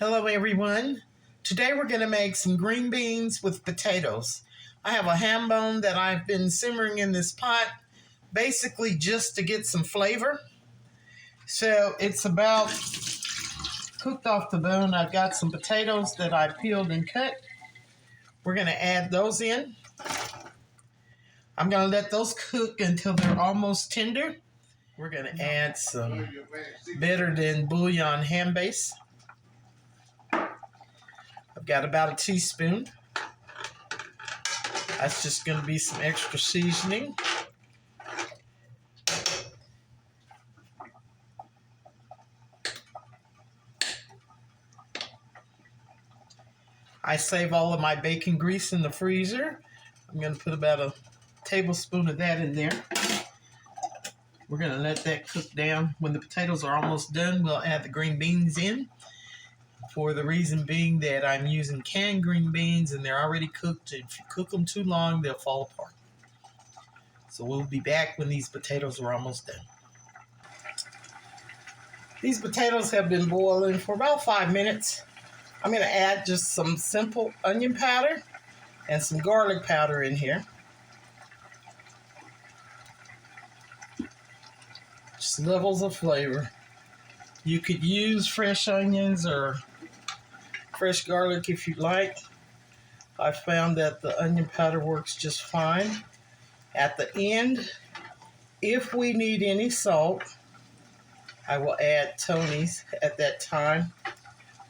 Hello everyone. Today we're going to make some green beans with potatoes. I have a ham bone that I've been simmering in this pot basically just to get some flavor. So it's about cooked off the bone. I've got some potatoes that I peeled and cut. We're going to add those in. I'm going to let those cook until they're almost tender. We're going to add some better than bouillon ham base. I've got about a teaspoon. That's just going to be some extra seasoning. I save all of my bacon grease in the freezer. I'm going to put about a tablespoon of that in there. We're going to let that cook down. When the potatoes are almost done, we'll add the green beans in. For the reason being that I'm using canned green beans and they're already cooked. If you cook them too long, they'll fall apart. So we'll be back when these potatoes are almost done. These potatoes have been boiling for about 5 minutes. I'm going to add just some simple onion powder and some garlic powder in here. Just levels of flavor. You could use fresh onions or fresh garlic if you like. I found that the onion powder works just fine. At the end, if we need any salt, I will add Tony's at that time.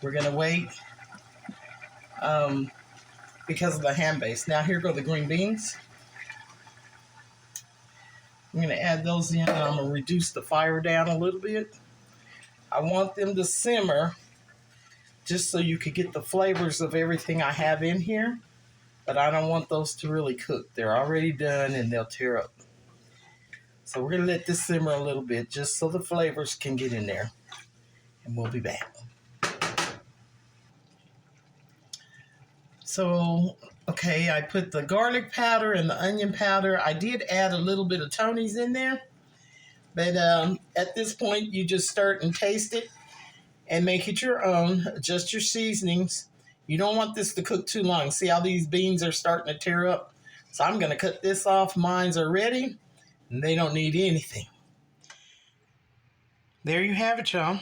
We're going to wait because of the ham base. Now here go the green beans. I'm going to add those in and I'm going to reduce the fire down a little bit. I want them to simmer just so you could get the flavors of everything I have in here. But I don't want those to really cook. They're already done and they'll tear up. So we're going to let this simmer a little bit just so the flavors can get in there. And we'll be back. So, okay, I put the garlic powder and the onion powder. I did add a little bit of Tony's in there. But at this point, you just start and taste it and make it your own. Adjust your seasonings. You don't want this to cook too long. See how these beans are starting to tear up? So I'm going to cut this off. Mines are ready, and they don't need anything. There you have it, y'all.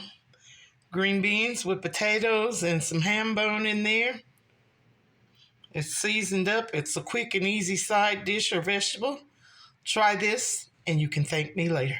Green beans with potatoes and some ham bone in there. It's seasoned up. It's a quick and easy side dish or vegetable. Try this, and you can thank me later.